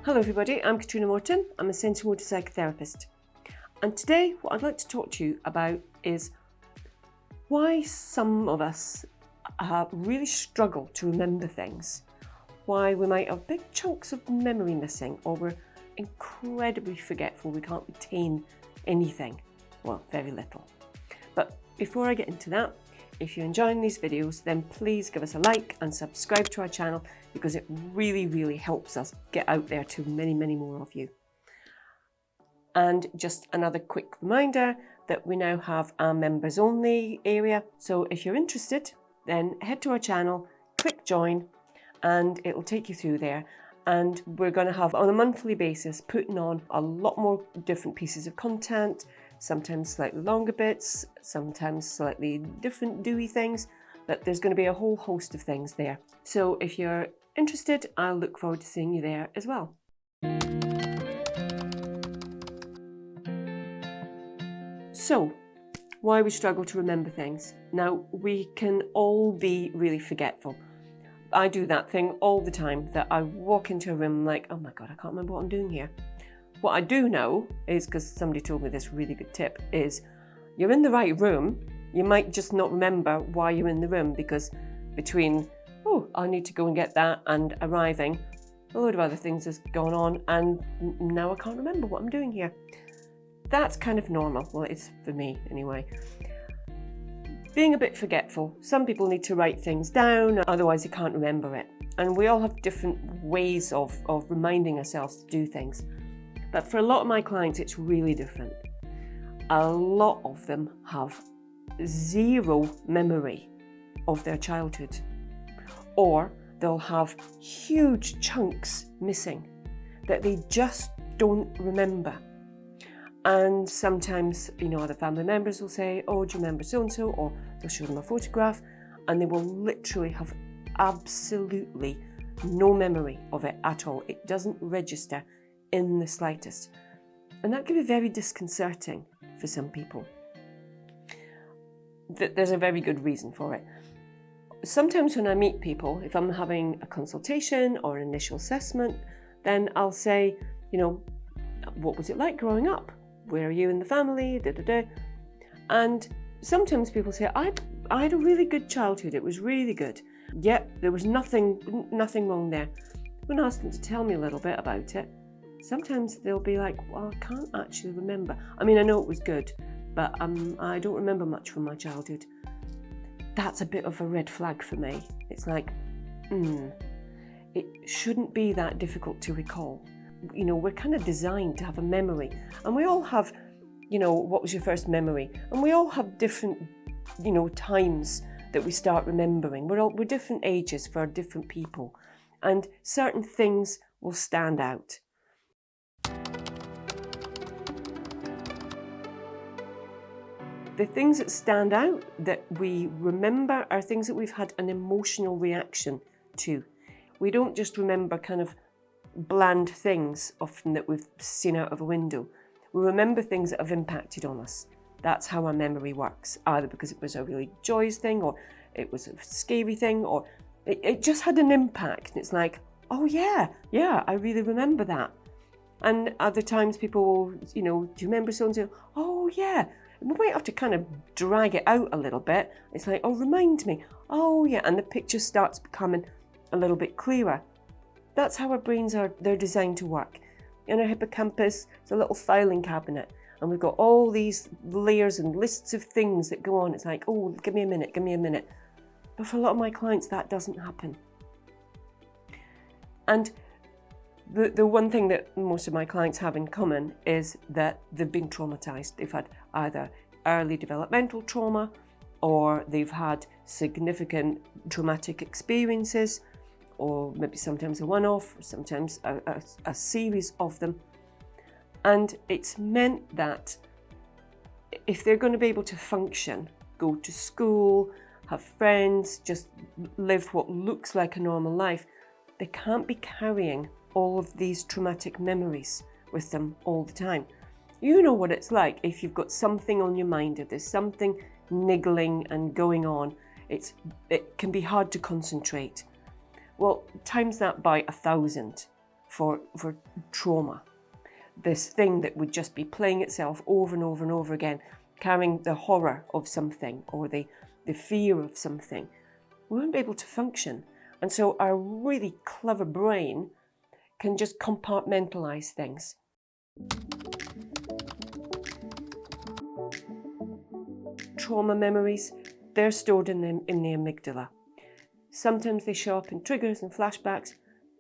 Hello everybody, I'm Catriona Morten. I'm a sensory motor psychotherapist. And today what I'd like to talk to you about is why some of us really struggle to remember things. Why we might have big chunks of memory missing, or we're incredibly forgetful, we can't retain anything. Well, very little. But before I get into that, if you're enjoying these videos, then please give us a like and subscribe to our channel, because it really helps us get out there to many more of you. And just another quick reminder that we now have our members only area. So if you're interested, then head to our channel, click join, and it will take you through there. And we're going to have, on a monthly basis, putting on a lot more different pieces of content, sometimes slightly longer bits, sometimes slightly different dewy things, but there's going to be a whole host of things there. So if you're interested, I'll look forward to seeing you there as well. So, why we struggle to remember things. Now, we can all be really forgetful. I do that thing all the time, that I walk into a room like, oh my God, I can't remember what I'm doing here. What I do know is, because somebody told me this really good tip, is you're in the right room, you might just not remember why you're in the room, because between, oh, I need to go and get that, and arriving, a load of other things has gone on, and now I can't remember what I'm doing here. That's kind of normal. Well, it's for me anyway. Being a bit forgetful. Some people need to write things down, otherwise they can't remember it. And we all have different ways of reminding ourselves to do things. But for a lot of my clients, it's really different. A lot of them have zero memory of their childhood, or they'll have huge chunks missing that they just don't remember. And sometimes, other family members will say, oh, do you remember so-and-so? Or they'll show them a photograph, and they will literally have absolutely no memory of it at all. It doesn't register in the slightest. And that can be very disconcerting for some people. There's a very good reason for it. Sometimes when I meet people, if I'm having a consultation or an initial assessment, then I'll say, what was it like growing up? Where are you in the family? And sometimes people say, I had a really good childhood. It was really good. Yep, there was nothing wrong there. When I ask them to tell me a little bit about it, sometimes they'll be like, well, I can't actually remember. I mean, I know it was good, but I don't remember much from my childhood. That's a bit of a red flag for me. It's like, it shouldn't be that difficult to recall. We're kind of designed to have a memory, and we all have, what was your first memory? And we all have different, times that we start remembering. We're different ages for different people, and certain things will stand out. The things that stand out that we remember are things that we've had an emotional reaction to. We don't just remember kind of bland things often that we've seen out of a window. We remember things that have impacted on us. That's how our memory works, either because it was a really joyous thing, or it was a scary thing, or it just had an impact. And it's like, oh yeah, I really remember that. And other times people will, do you remember so-and-so? Oh yeah. We might have to kind of drag it out a little bit. It's like, oh, remind me. Oh yeah, and the picture starts becoming a little bit clearer. That's how our brains they're designed to work. In our hippocampus, it's a little filing cabinet, and we've got all these layers and lists of things that go on. It's like, oh, give me a minute. But for a lot of my clients, that doesn't happen. And the one thing that most of my clients have in common is that they've been traumatized. They've had either early developmental trauma, or they've had significant traumatic experiences, or maybe sometimes a one-off, or sometimes a series of them. And it's meant that if they're going to be able to function, go to school, have friends, just live what looks like a normal life, they can't be carrying all of these traumatic memories with them all the time. You know what it's like if you've got something on your mind, if there's something niggling and going on, it can be hard to concentrate. Well, times that by 1,000 for trauma. This thing that would just be playing itself over and over and over again, carrying the horror of something or the fear of something. We won't be able to function. And so our really clever brain can just compartmentalize things. Trauma memories, they're stored in the amygdala. Sometimes they show up in triggers and flashbacks.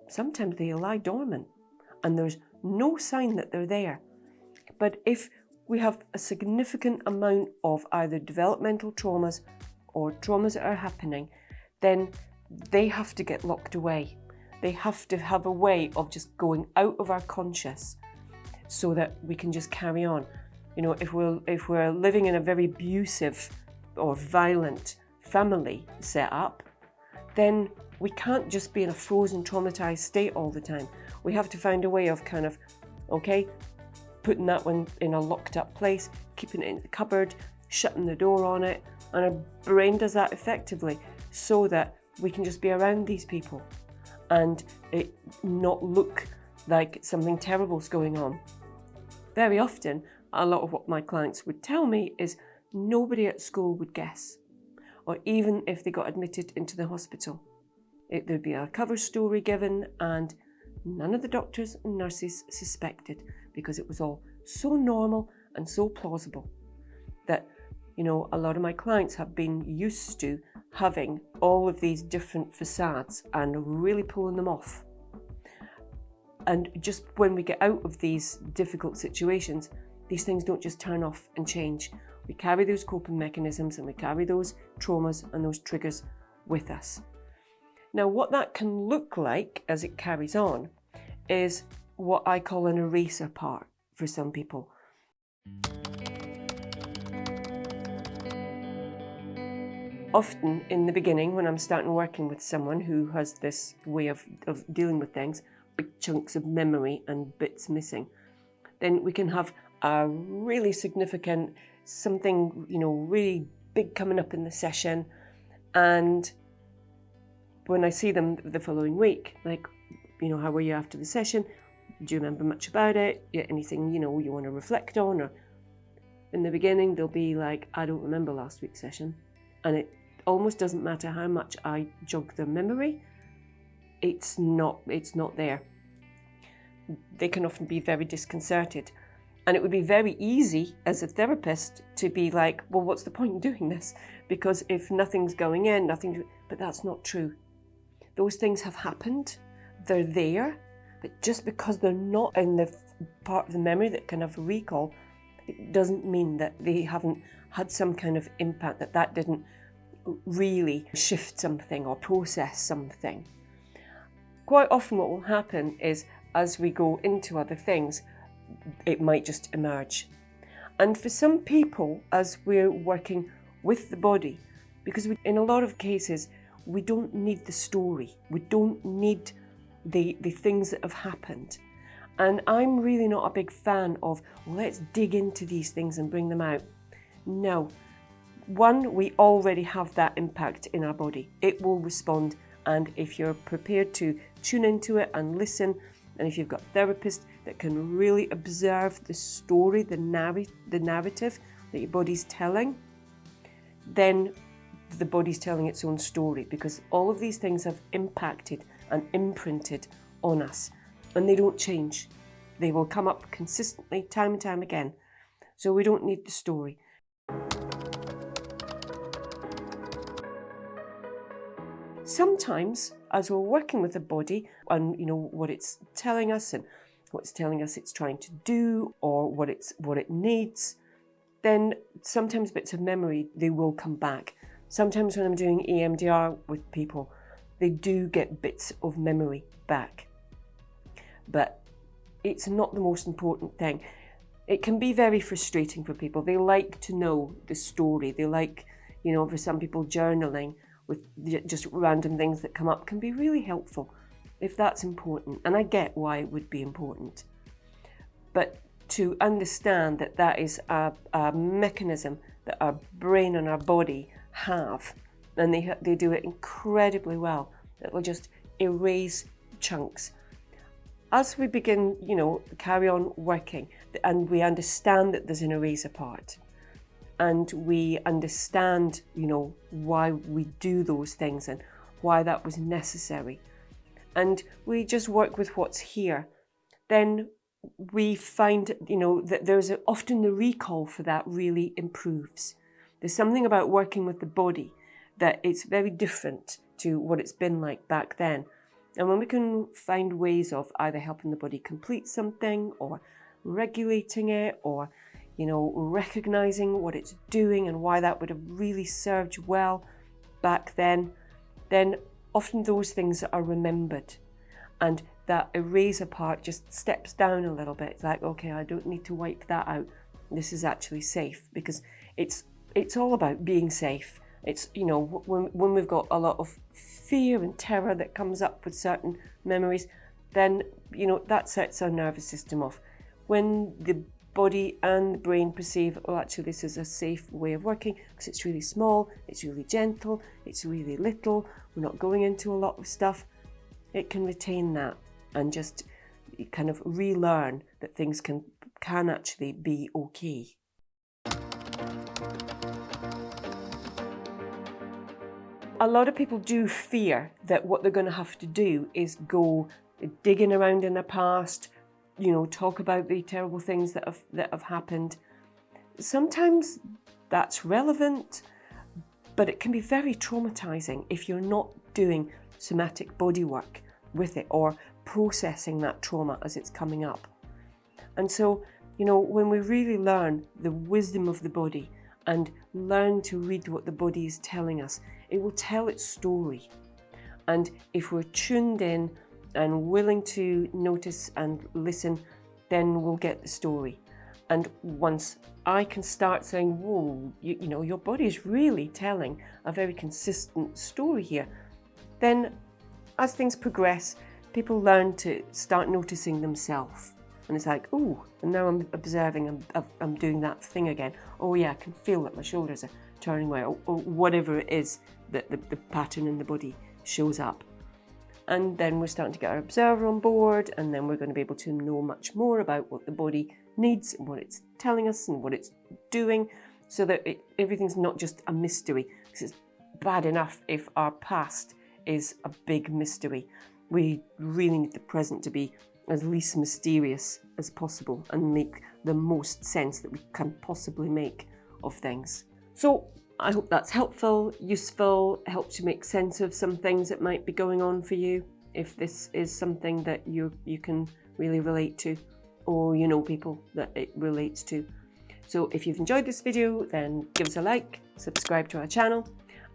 Sometimes they lie dormant and there's no sign that they're there. But if we have a significant amount of either developmental traumas or traumas that are happening, then they have to get locked away. They have to have a way of just going out of our conscious so that we can just carry on. You know, if we're living in a very abusive or violent family setup, then we can't just be in a frozen, traumatized state all the time. We have to find a way of kind of, okay, putting that one in a locked up place, keeping it in the cupboard, shutting the door on it, and our brain does that effectively so that we can just be around these people and it not look like something terrible is going on. Very often, a lot of what my clients would tell me is nobody at school would guess, or even if they got admitted into the hospital. There'd be a cover story given and none of the doctors and nurses suspected because it was all so normal and so plausible that, you know, a lot of my clients have been used to having all of these different facades and really pulling them off. And just when we get out of these difficult situations, these things don't just turn off and change. We carry those coping mechanisms and we carry those traumas and those triggers with us. Now, what that can look like as it carries on is what I call an eraser part for some people. Often in the beginning, when I'm starting working with someone who has this way of dealing with things, big chunks of memory and bits missing, then we can have a really significant something, you know, really big coming up in the session. And when I see them the following week, like, you know, how were you after the session? Do you remember much about it? Anything, you know, you want to reflect on? Or in the beginning, they'll be like, I don't remember last week's session. And it almost doesn't matter how much I jog their memory. It's not there. They can often be very disconcerted. And it would be very easy as a therapist to be like, well, what's the point in doing this? Because if nothing's going in, but that's not true. Those things have happened, they're there, but just because they're not in the part of the memory that can have recall, it doesn't mean that they haven't had some kind of impact, that didn't really shift something or process something. Quite often what will happen is as we go into other things, it might just emerge. And for some people, as we're working with the body, because in a lot of cases, we don't need the story. We don't need the things that have happened. And I'm really not a big fan of, well, let's dig into these things and bring them out. No. One, we already have that impact in our body. It will respond. And if you're prepared to tune into it and listen, and if you've got a therapist that can really observe the story, the narrative that your body's telling, then the body's telling its own story, because all of these things have impacted and imprinted on us, and they don't change. They will come up consistently time and time again. So we don't need the story. Sometimes, as we're working with the body and you know what it's telling us and what it's telling us it's trying to do or what it needs, then sometimes bits of memory, they will come back. Sometimes when I'm doing EMDR with people, they do get bits of memory back. But it's not the most important thing. It can be very frustrating for people. They like to know the story. They like, you know, for some people, journaling with just random things that come up can be really helpful if that's important. And I get why it would be important. But to understand that that is a mechanism that our brain and our body have, and they do it incredibly well, that will just erase chunks. as we begin, carry on working, and we understand that there's an eraser part, and we understand, why we do those things and why that was necessary, and we just work with what's here, then we find, that there's often the recall for that really improves. There's something about working with the body that it's very different to what it's been like back then. And when we can find ways of either helping the body complete something or regulating it or, recognizing what it's doing and why that would have really served well back then often those things are remembered. And that eraser part just steps down a little bit. It's like, okay, I don't need to wipe that out. This is actually safe, because it's all about being safe. It's, when we've got a lot of fear and terror that comes up with certain memories, then, that sets our nervous system off. When the body and the brain perceive, oh, actually this is a safe way of working because it's really small, it's really gentle, it's really little, we're not going into a lot of stuff, it can retain that and just kind of relearn that things can actually be okay. A lot of people do fear that what they're going to have to do is go digging around in the past, talk about the terrible things that have happened. Sometimes that's relevant, but it can be very traumatizing if you're not doing somatic body work with it or processing that trauma as it's coming up. And so, when we really learn the wisdom of the body and learn to read what the body is telling us, it will tell its story. And if we're tuned in and willing to notice and listen, then we'll get the story. And once I can start saying, whoa, your body is really telling a very consistent story here, then as things progress, people learn to start noticing themselves. And it's like, oh, and now I'm observing, I'm doing that thing again. Oh yeah, I can feel that my shoulders are turning away, or whatever it is that the pattern in the body shows up. And then we're starting to get our observer on board, and then we're going to be able to know much more about what the body needs and what it's telling us and what it's doing, so that everything's not just a mystery. Because it's bad enough if our past is a big mystery. We really need the present to be as least mysterious as possible and make the most sense that we can possibly make of things. So I hope that's helpful, useful, helps you make sense of some things that might be going on for you, if this is something that you can really relate to, or people that it relates to. So if you've enjoyed this video, then give us a like, subscribe to our channel,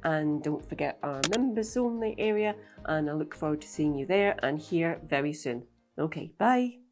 and don't forget our members only area, and I look forward to seeing you there and here very soon. Okay, bye.